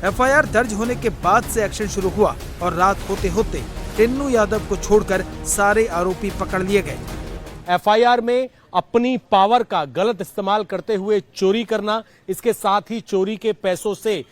FIR दर्ज होने के बाद से एक्शन शुरू हुआ और रात होते होते टिन्नू यादव को छोड़कर सारे आरोपी पकड़ लिए गए। एफआईआर में अपनी पावर का गलत इस्तेमाल करते हुए चोरी करना, इसके साथ ही चोरी के पैसों से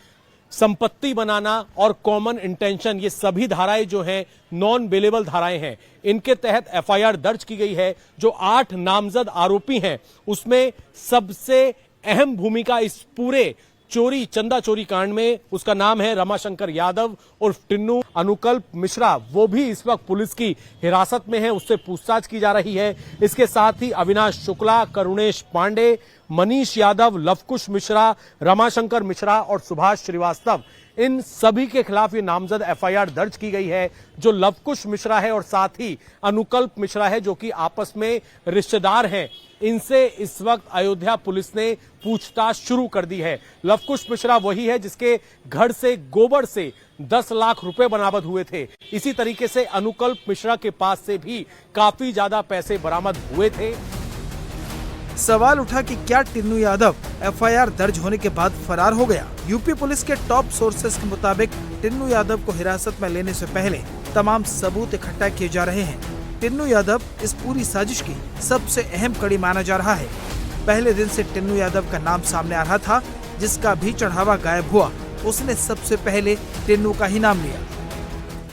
संपत्ति बनाना और कॉमन इंटेंशन, ये सभी धाराएं जो हैं नॉन बेलेबल धाराएं हैं। इनके तहत एफआईआर दर्ज की गई है। जो 8 नामजद आरोपी हैं उसमें सबसे अहम भूमिका इस पूरे चोरी, चंदा चोरी कांड में, उसका नाम है रमाशंकर यादव उर्फ टिन्नू। अनुकल्प मिश्रा वो भी इस वक्त पुलिस की हिरासत में है, उससे पूछताछ की जा रही है। इसके साथ ही अविनाश शुक्ला, करुणेश पांडे, मनीष यादव, लवकुश मिश्रा, रमाशंकर मिश्रा और सुभाष श्रीवास्तव, इन सभी के खिलाफ ये नामजद एफआईआर दर्ज की गई है। जो लवकुश मिश्रा है और साथ ही अनुकल्प मिश्रा है, जो कि आपस में रिश्तेदार हैं, इनसे इस वक्त अयोध्या पुलिस ने पूछताछ शुरू कर दी है। लवकुश मिश्रा वही है जिसके घर से गोबर से 10 लाख रुपए बरामद हुए थे। इसी तरीके से अनुकल्प मिश्रा के पास से भी काफी ज्यादा पैसे बरामद हुए थे। सवाल उठा कि क्या टिन्नू यादव एफआईआर दर्ज होने के बाद फरार हो गया। यूपी पुलिस के टॉप सोर्सेस के मुताबिक टिन्नू यादव को हिरासत में लेने से पहले तमाम सबूत इकट्ठा किए जा रहे हैं। टिन्नू यादव इस पूरी साजिश की सबसे अहम कड़ी माना जा रहा है। पहले दिन से टिन्नू यादव का नाम सामने आ रहा था, जिसका भी चढ़ावा गायब हुआ, उसने सबसे पहले टिन्नू का ही नाम लिया।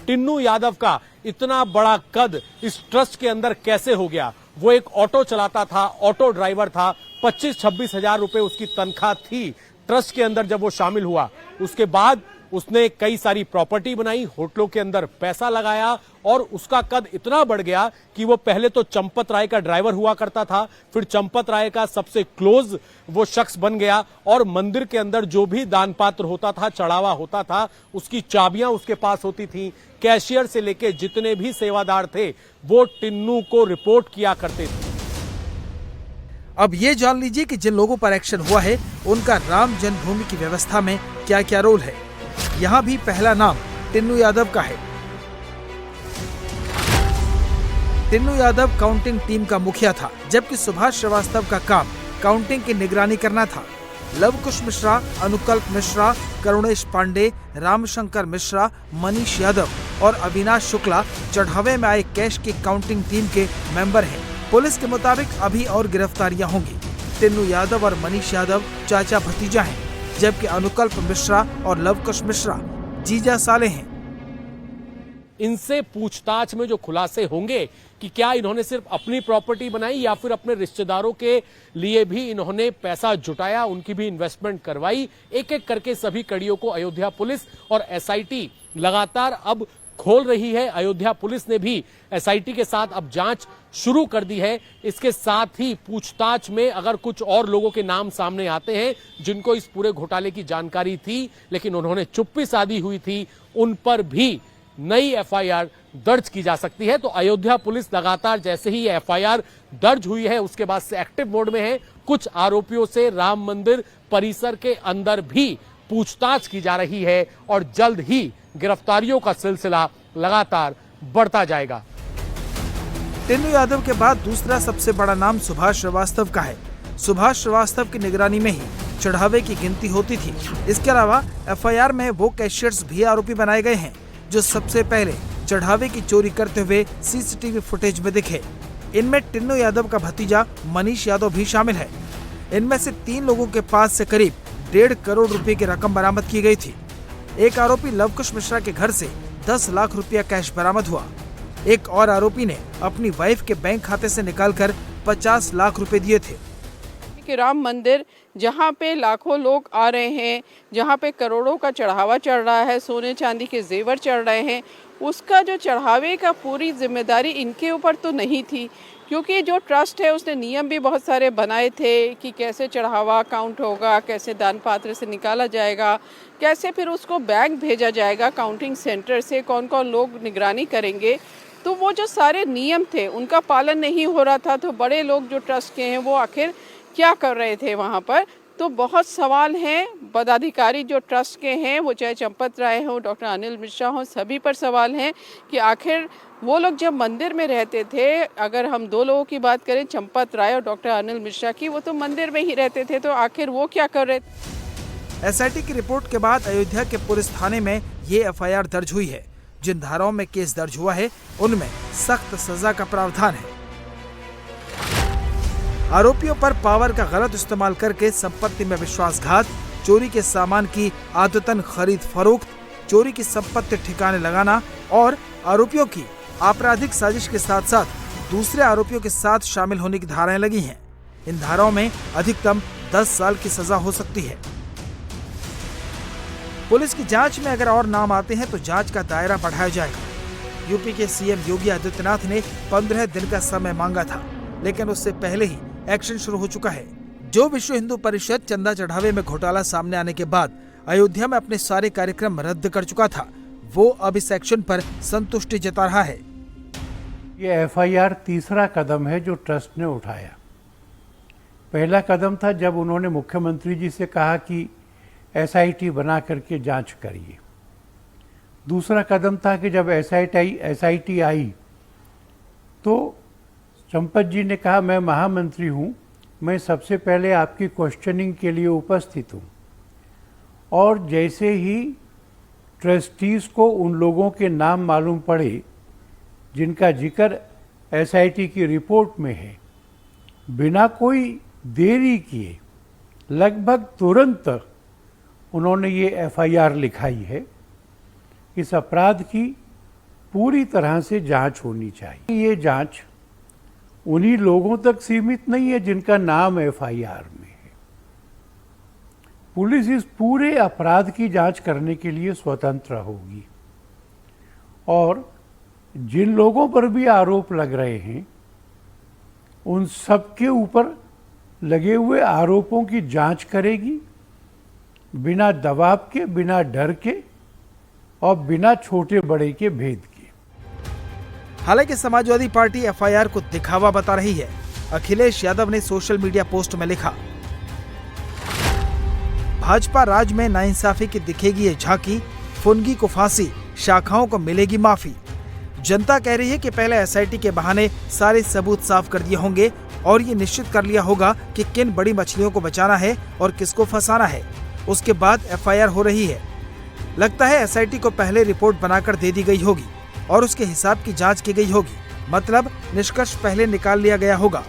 टिन्नू यादव का इतना बड़ा कद इस ट्रस्ट के अंदर कैसे हो गया? वो एक ऑटो चलाता था, ऑटो ड्राइवर था, 25-26 हजार रुपए उसकी तनख्वाह थी ट्रस्ट के अंदर जब वो शामिल हुआ। उसके बाद उसने कई सारी प्रॉपर्टी बनाई, होटलों के अंदर पैसा लगाया और उसका कद इतना बढ़ गया कि वो पहले तो चंपत राय का ड्राइवर हुआ करता था, फिर चंपत राय का सबसे क्लोज वो शख्स बन गया और मंदिर के अंदर जो भी दान पात्र होता था, चढ़ावा होता था, उसकी चाबियां उसके पास होती थी। कैशियर से लेके जितने भी सेवादार थे वो टिन्नू को रिपोर्ट किया करते थे। अब ये जान लीजिए कि जिन लोगों पर एक्शन हुआ है उनका राम जन्मभूमि की व्यवस्था में क्या क्या रोल है। यहाँ भी पहला नाम टिन्नू यादव का है। टिन्नू यादव काउंटिंग टीम का मुखिया था, जबकि सुभाष श्रीवास्तव का काम काउंटिंग की निगरानी करना था। लवकुश मिश्रा, अनुकल्प मिश्रा, करुणेश पांडे, रामशंकर मिश्रा, मनीष यादव और अविनाश शुक्ला चढ़ावे में आए कैश की काउंटिंग टीम के मेंबर हैं। पुलिस के मुताबिक अभी और गिरफ्तारियां होंगी। टिन्नू यादव और मनीष यादव चाचा भतीजा हैं, जबकि अनुकल्प मिश्रा और लवकुश मिश्रा जीजा साले हैं। इनसे पूछताछ में जो खुलासे होंगे कि क्या इन्होंने सिर्फ अपनी प्रॉपर्टी बनाई या फिर अपने रिश्तेदारों के लिए भी इन्होंने पैसा जुटाया, उनकी भी इन्वेस्टमेंट करवाई, एक एक करके सभी कड़ियों को अयोध्या पुलिस और एसआईटी लगातार अब खोल रही है। अयोध्या पुलिस ने भी एसआईटी के साथ अब जांच शुरू कर दी है। इसके साथ ही पूछताछ में अगर कुछ और लोगों के नाम सामने आते हैं जिनको इस पूरे घोटाले की जानकारी थी लेकिन उन्होंने चुप्पी साधी हुई थी, उन पर भी नई एफआईआर दर्ज की जा सकती है। तो अयोध्या पुलिस लगातार जैसे ही एफआईआर दर्ज हुई है उसके बाद से एक्टिव मोड में है। कुछ आरोपियों से राम मंदिर परिसर के अंदर भी पूछताछ की जा रही है और जल्द ही गिरफ्तारियों का सिलसिला लगातार बढ़ता जाएगा। टिन्नू यादव के बाद दूसरा सबसे बड़ा नाम सुभाष श्रीवास्तव का है। सुभाष श्रीवास्तव की निगरानी में ही चढ़ावे की गिनती होती थी। इसके अलावा एफआईआर में वो कैशियर्स भी आरोपी बनाए गए हैं जो सबसे पहले चढ़ावे की चोरी करते हुए सीसीटीवी फुटेज में दिखे। इनमें टिन्नू यादव का भतीजा मनीष यादव भी शामिल है। इनमें से 3 लोगों के पास से करीब 1.5 करोड़ रुपए की रकम बरामद की गई थी। एक आरोपी लवकुश मिश्रा के घर से 10 लाख रुपया कैश बरामद हुआ। एक और आरोपी ने अपनी वाइफ के बैंक खाते से निकालकर 50 लाख रुपए दिए थे। कि राम मंदिर जहाँ पे लाखों लोग आ रहे हैं, जहाँ पे करोड़ों का चढ़ावा चढ़ रहा है, सोने चांदी के जेवर चढ़ रहे हैं, उसका जो चढ़ावे का पूरी जिम्मेदारी इनके ऊपर तो नहीं थी, क्योंकि जो ट्रस्ट है उसने नियम भी बहुत सारे बनाए थे कि कैसे चढ़ावा काउंट होगा, कैसे दान पात्र से निकाला जाएगा, कैसे फिर उसको बैंक भेजा जाएगा काउंटिंग सेंटर से, कौन कौन लोग निगरानी करेंगे। तो वो जो सारे नियम थे उनका पालन नहीं हो रहा था। तो बड़े लोग जो ट्रस्ट के हैं वो आखिर क्या कर रहे थे वहाँ पर, तो बहुत सवाल हैं। पदाधिकारी जो ट्रस्ट के हैं, वो चाहे चंपत राय हो, डॉक्टर अनिल मिश्रा हो, सभी पर सवाल हैं कि आखिर वो लोग जब मंदिर में रहते थे, अगर हम 2 लोगों की बात करें, चंपत राय और डॉक्टर अनिल मिश्रा की, वो तो मंदिर में ही रहते थे, तो आखिर वो क्या कर रहे थे। एसआईटी की रिपोर्ट के बाद अयोध्या के पुलिस थाने में ये एफआईआर दर्ज हुई है। जिन धाराओं में केस दर्ज हुआ है उनमें सख्त सजा का प्रावधान है। आरोपियों पर पावर का गलत इस्तेमाल करके संपत्ति में विश्वासघात, चोरी के सामान की आदतन खरीद फरोख्त, चोरी की संपत्ति ठिकाने लगाना और आरोपियों की आपराधिक साजिश के साथ साथ दूसरे आरोपियों के साथ शामिल होने की धाराएं लगी हैं। इन धाराओं में अधिकतम 10 साल की सजा हो सकती है। पुलिस की जांच में अगर और नाम आते हैं तो जांच का दायरा बढ़ाया जाएगा। यूपी के सीएम योगी आदित्यनाथ ने 15 दिन का समय मांगा था, लेकिन उससे पहले ही एक्शन शुरू हो चुका है। जो विश्व हिंदू परिषद चंदा चढ़ावे में घोटाला सामने आने के बाद अयोध्या में अपने सारे कार्यक्रम रद्द कर चुका था, वो अब इस एक्शन पर संतुष्टि जता रहा है। ये एफआईआर तीसरा कदम है जो ट्रस्ट ने उठाया। पहला कदम था जब उन्होंने मुख्यमंत्री जी से कहा कि एसआईटी बना करके जांच करिए। दूसरा कदम था कि जब एसआईटी आई तो चंपत जी ने कहा मैं महामंत्री हूं, मैं सबसे पहले आपकी क्वेश्चनिंग के लिए उपस्थित हूं। और जैसे ही ट्रस्टीज को उन लोगों के नाम मालूम पड़े जिनका जिक्र एसआईटी की रिपोर्ट में है, बिना कोई देरी किए लगभग तुरंत उन्होंने ये एफआईआर लिखाई है। इस अपराध की पूरी तरह से जांच होनी चाहिए। ये जांच उन्हीं लोगों तक सीमित नहीं है जिनका नाम एफआईआर में है। पुलिस इस पूरे अपराध की जांच करने के लिए स्वतंत्र होगी और जिन लोगों पर भी आरोप लग रहे हैं उन सबके ऊपर लगे हुए आरोपों की जांच करेगी, बिना दबाव के, बिना डर के और बिना छोटे बड़े के भेद के। हालांकि समाजवादी पार्टी एफआईआर को दिखावा बता रही है। अखिलेश यादव ने सोशल मीडिया पोस्ट में लिखा, भाजपा राज में नाइंसाफी की दिखेगी ये झांकी, फुनगी को फांसी, शाखाओं को मिलेगी माफी। जनता कह रही है कि पहले एसआईटी के बहाने सारे सबूत साफ कर दिए होंगे और ये निश्चित कर लिया होगा कि किन बड़ी मछलियों को बचाना है और किसको फंसाना है। उसके बाद एफआईआर हो रही है। लगता है एसआईटी को पहले रिपोर्ट बनाकर दे दी गई होगी और उसके हिसाब की जांच की गई होगी। मतलब निष्कर्ष पहले निकाल लिया गया होगा।